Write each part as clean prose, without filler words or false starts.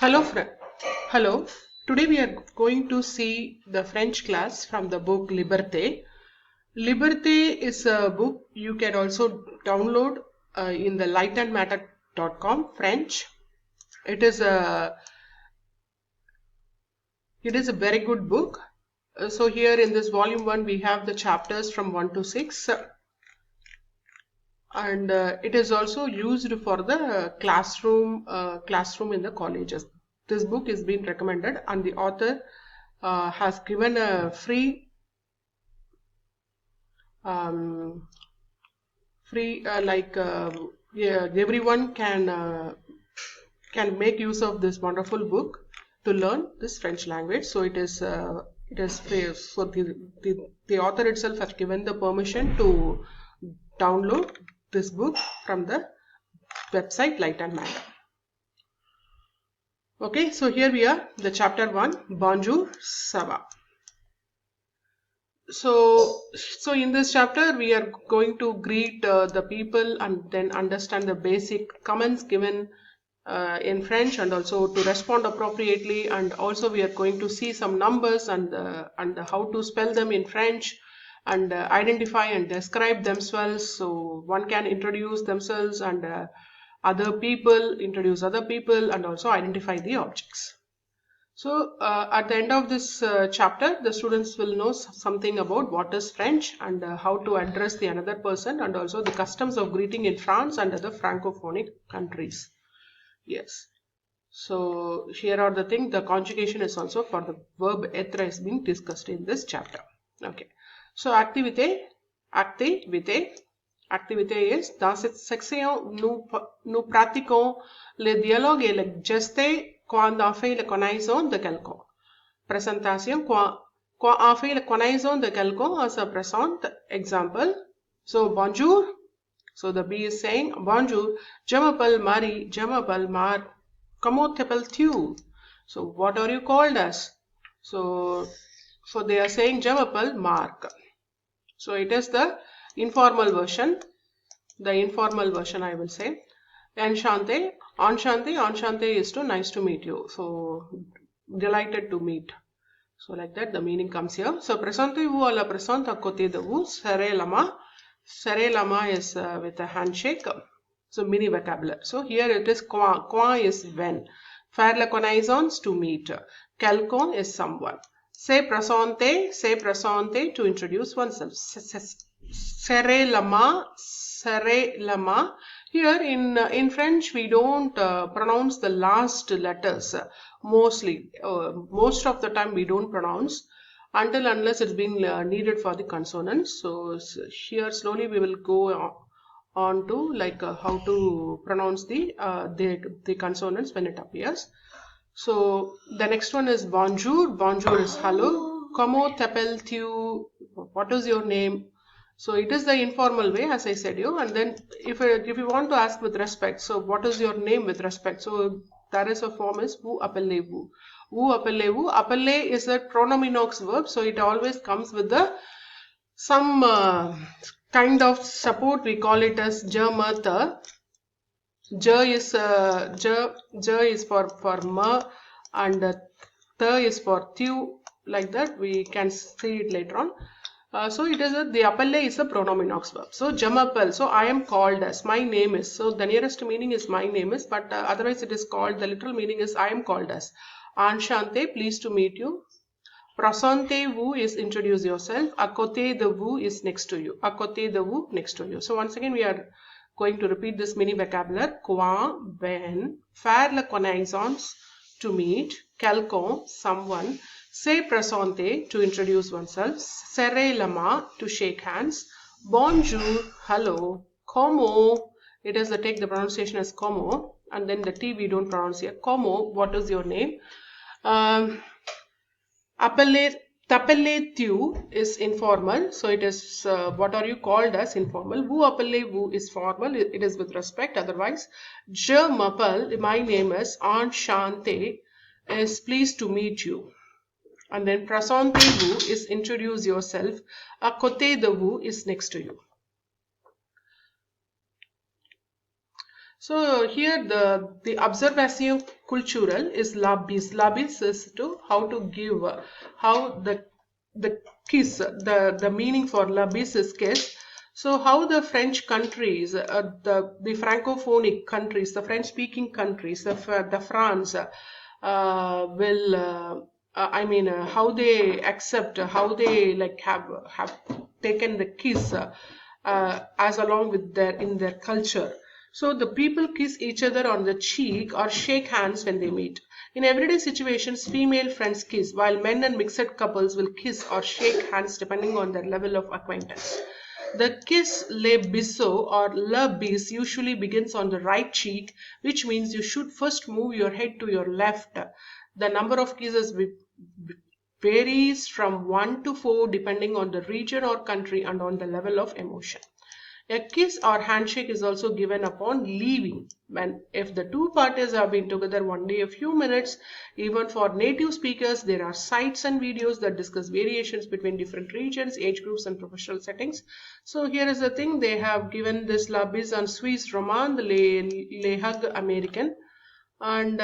Hello. Today we are going to see the French class from the book Liberté. Liberté is a book you can also download in the lightandmatter.com French. It is a very good book. So here in this volume 1 we have the chapters from 1 to 6. And it is also used for the classroom in the colleges. This book is being recommended, and the author has given a free everyone can make use of this wonderful book to learn this French language. So it is free. So the author itself has given the permission to download this book from the website Light and Matter. Okay, so here we are, the chapter 1, Bonjour, ça va. So in this chapter we are going to greet the people and then understand the basic comments given in French, and also to respond appropriately, and also we are going to see some numbers and how to spell them in French, and identify and describe themselves. So one can introduce themselves, and other people introduce other people, and also identify the objects. So at the end of this chapter, the students will know something about what is French, and how to address the another person, and also the customs of greeting in France and other francophonic countries. Yes. So here are the things. The conjugation is also for the verb être is being discussed in this chapter. Okay. So activité is dans cette section nous pratiquons le dialogue et le geste quand on fait la connaissance de quelqu'un. Présentation quand on fait la connaissance de quelqu'un, on se présente. Example. So bonjour. So the bee is saying bonjour. Je m'appelle Marie. Je m'appelle Mar. Comment t'appelles-tu? So what are you called as? So they are saying je m'appelle Marc. So it is the informal version. The informal version I will say. Enchanté is to nice to meet you. So delighted to meet. So like that the meaning comes here. So présentez-vous à la présente à côté de vous. Serrez la main. Serrez la main is with a handshake. So mini vocabulary. So here it is quand is when. Faire la connaissance to meet. Quelqu'un is someone. Se présenter to introduce oneself. Serrer la main. Here in French we don't pronounce the last letters mostly. Most of the time we don't pronounce unless it's being needed for the consonants. So here slowly we will go on to like how to pronounce the consonants when it appears. So the next one is bonjour. Bonjour is hello. Comment t'appelles-tu? What is your name? So it is the informal way, as I said you. And then if you want to ask with respect, so what is your name with respect? So there is a form is vous appelez-vous. Vous appelez-vous. Appeler is a pronominox verb, so it always comes with some kind of support. We call it as je me te. Je is for me, and te is for tu. Like that we can see it later on. So it is the appelle is a pronominox verb. So je m'appelle. So I am called as. My name is. So the nearest meaning is my name is, but otherwise it is called. The literal meaning is I am called as. Enchanté, pleased to meet you. Présentez-vous is introduce yourself. À côté de vous is next to you. À côté de vous, next to you. So once again we are going to repeat this mini vocabulary. Quand, when. Faire la connaissance, to meet. Quelqu'un, someone. Se présenter, to introduce oneself. Serrer la main, to shake hands. Bonjour, hello. Comment, it is take the pronunciation as como, and then the T we don't pronounce here. Como, what is your name? T'appelles-tu is informal, so it is what are you called as informal. Vous appelez-vous is formal, it is with respect. Otherwise, je m'appelle, my name is. Enchanté is pleased to meet you. And then présentez-vous is introduce yourself. À côté de vous is next to you. So here the observation cultural is labis. Labis is to how to give, how the kiss, the meaning for labis is kiss. So how the French countries, the francophonic countries, the French speaking countries, the France will I mean how they accept, how they like have taken the kiss as along with their in their culture. So the people kiss each other on the cheek or shake hands when they meet. In everyday situations, female friends kiss, while men and mixed couples will kiss or shake hands depending on their level of acquaintance. The kiss le biseau or le bis usually begins on the right cheek, which means you should first move your head to your left. The number of kisses varies from 1 to 4 depending on the region or country and on the level of emotion. A kiss or handshake is also given upon leaving, when if the two parties have been together only a few minutes. Even for native speakers, there are sites and videos that discuss variations between different regions, age groups and professional settings. So here is the thing, they have given this La Bise en Suisse Romand, Les Hug American, and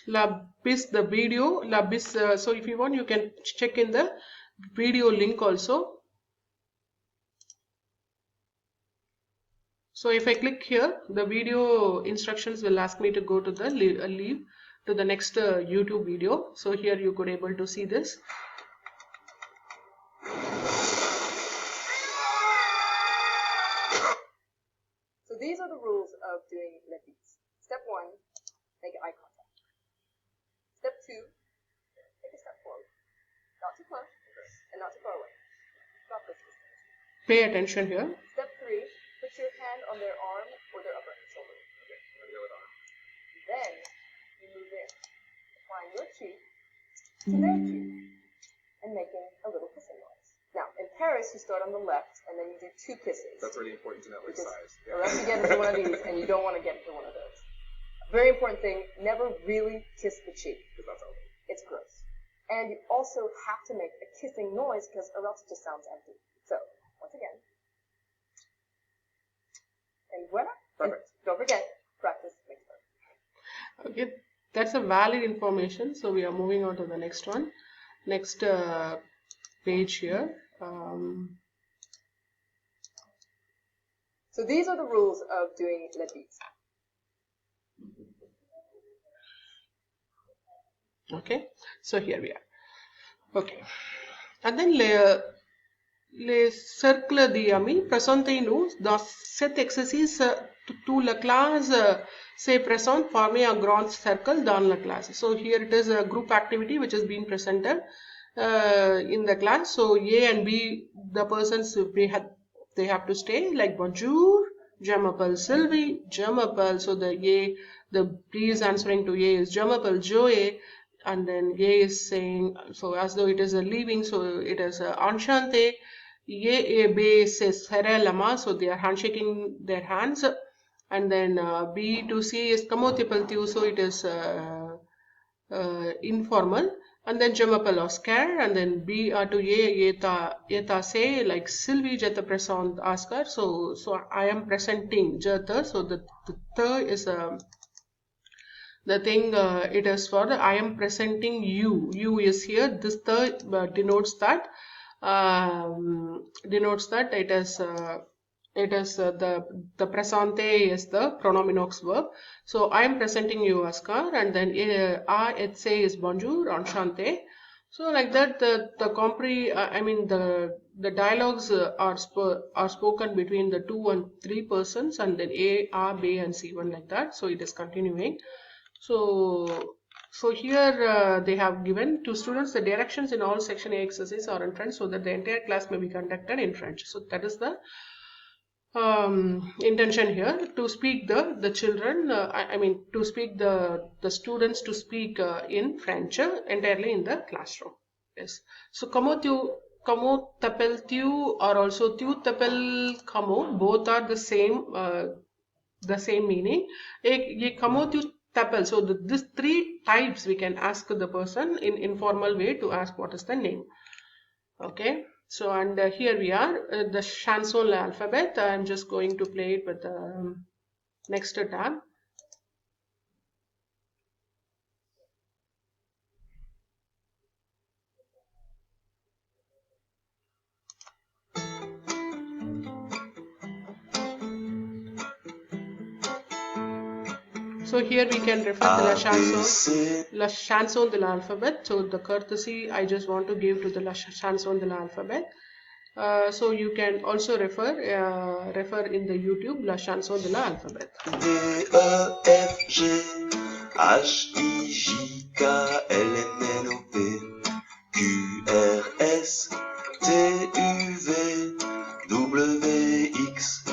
La Bise the video, La Bise, so if you want you can check in the video link also. So if I click here, the video instructions will ask me to go to the leave to the next YouTube video. So here you could able to see this. So these are the rules of doing le bis. Step 1, make eye contact. Step 2, take a step forward. Not too close and not too far away. Not this distance. Pay attention here. Step 3, put your hand on their arm or their upper shoulder. Okay, I'm going to go with arm. Then you move in, applying your cheek to their cheek and making a little kissing noise. Now, in Paris, you start on the left and then you do 2 kisses. That's really important to know, like Because size. or else you get into one of these and you don't want to get into one of those. Very important thing, never really kiss the cheek. Because that's open. It's gross. And you also have to make a kissing noise because or else it just sounds empty. So, once again. And voila. Perfect. And don't forget, practice makes perfect. Okay, that's a valid information. So we are moving on to the next one. Next page here. So these are the rules of doing le bis. Okay, so here we are. Okay, and then les cercles d'amis, présentez-nous dans cet exercice toute la classe se présente former a grand cercle dans la classe. So here it is a group activity which is being presented in the class. So A and B, the persons they have to stay like Bonjour, je m'appelle Sylvie, je m'appelle. So the B is answering to A is je m'appelle Joey. And then A is saying, so as though it is a leaving, so it is enchanté. A, B says lama, so they are handshaking their hands. And then B to C is kamotipaltiu, so it is informal. And then je m'appelle Oscar. And then B to A, yeta say like Sylvie jeta present Oscar. So I am presenting jeta. So the is the thing it is for the I am presenting you. You is here. This denotes that it is the presente is the pronominox verb. So I am presenting you Oscar, and then it say is bonjour, enchanté. So like that the dialogues are spoken between the 2 and 3 persons, and then A, B and C, one like that. So it is continuing. So here they have given to students the directions in all section A exercises are in French, so that the entire class may be conducted in French. So that is the intention here, to speak the children, to speak the students to speak in French entirely in the classroom. Yes. So comment t'appelles-tu or also tu t'appelles comment, both are the same meaning. Ye comment tu t'appelles. So these 3 types we can ask the person in informal way to ask what is the name. Okay. So, and here we are, the chanson alphabet. I'm just going to play it with the next tab. So here we can refer to la chanson de l'alphabet. So the courtesy I just want to give to the la chanson de l'alphabet. So you can also refer in the YouTube la chanson de l'alphabet. D E F G H I J K L M N O P Q R S T U V W X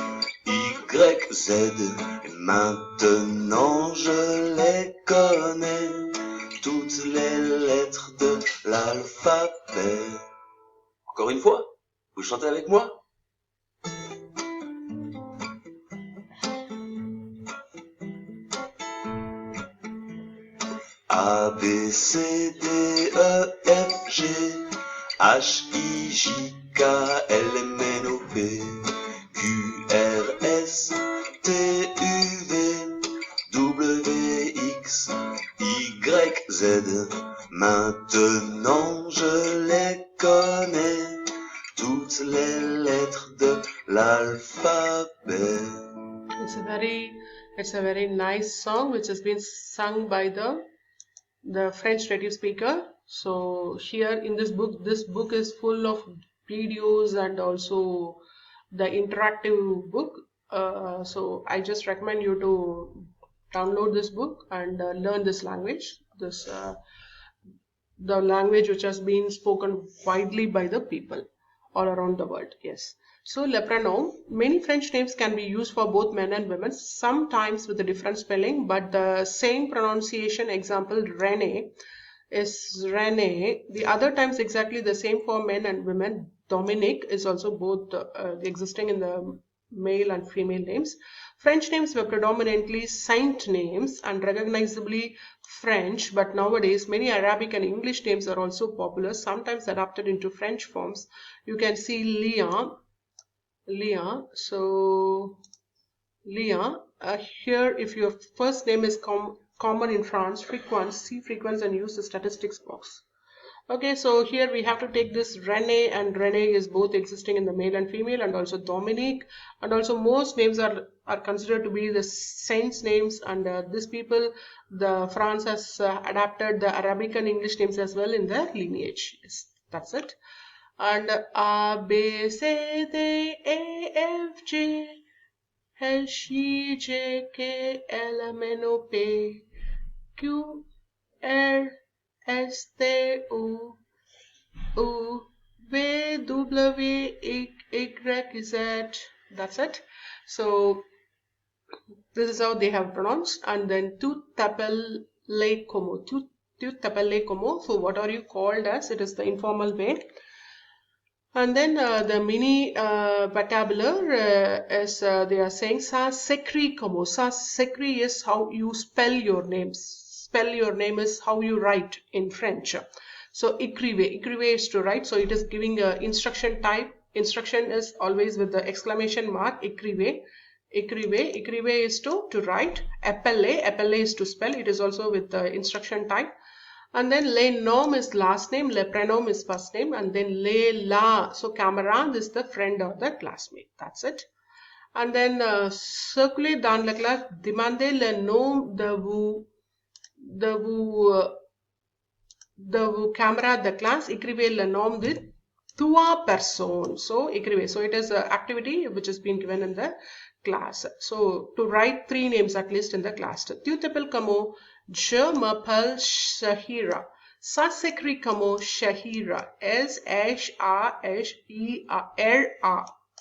Y Z. Et maintenant je les connais, toutes les lettres de l'alphabet. Encore une fois, vous chantez avec moi? A, B, C, D, E, F, G, H, I, J, K, L, M, N, O, P, Q, R, S, T, U, V, W, X, Y, Z. Maintenant je les connais, toutes les lettres de l'alphabet. It's a very nice song which has been sung by the French native speaker. So here in this book is full of videos and also the interactive book. So I just recommend you to download this book and learn this language, the language which has been spoken widely by the people all around the world. Yes. So le pronom, many French names can be used for both men and women, sometimes with a different spelling, but the same pronunciation. Example, René is René. The other times exactly the same for men and women. Dominique is also both existing in the male and female names. French names were predominantly saint names and recognizably French, but nowadays many Arabic and English names are also popular, sometimes adapted into French forms. You can see Leah. So Leah, here if your first name is common in France, see frequency and use the statistics box. Okay, so here we have to take this René, and René is both existing in the male and female, and also Dominique, and also most names are considered to be the saints names, and these people, the France has adapted the Arabic and English names as well in their lineage. Yes, that's it. And A, B, C, D, E, F, G, H, I, J, K, L, M, N, O, P, Q, R, S, T, U, V, W, Y, Z. That's it. So this is how they have pronounced. And then tu t'appelles comment. Tu t'appelles comment. So what are you called as? It is the informal way. And then the mini vocabulary is they are saying ça s'écrit comment. Ça s'écrit is how you spell your name. Spell your name is how you write in French. So écrivez is to write. So it is giving a instruction type. Instruction is always with the exclamation mark. Écrivez is to write. Appeler is to spell. It is also with the instruction type. And then le nom is last name, le prénom is first name, and then la, so camarade is the friend or the classmate. That's it. And then circuler dans la classe, demandez le nom de vos camarades de classe, écrivez le nom de 3 personnes. So écrivez. So it is an activity which has been given in the class. So to write 3 names at least in the class. Tu t'appelles comment? Je m'appelle Shahira. Ça s'écrit comment? Shahira. S-H-A-H-I-R-A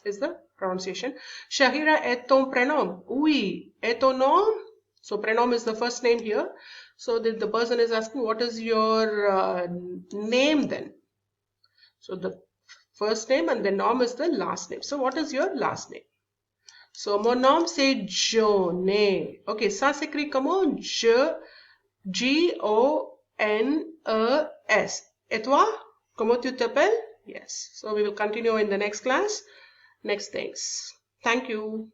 is the pronunciation. Shahira est ton prénom? Oui. Et ton nom? So prénom is the first name here. So the person is asking, what is your name then? So the first name and the nom is the last name. So what is your last name? So mon nom c'est Joné. Okay, ça s'écrit comment? G-O-N-E-S. Et toi? Comment tu t'appelles? Yes. So we will continue in the next class. Next things. Thank you.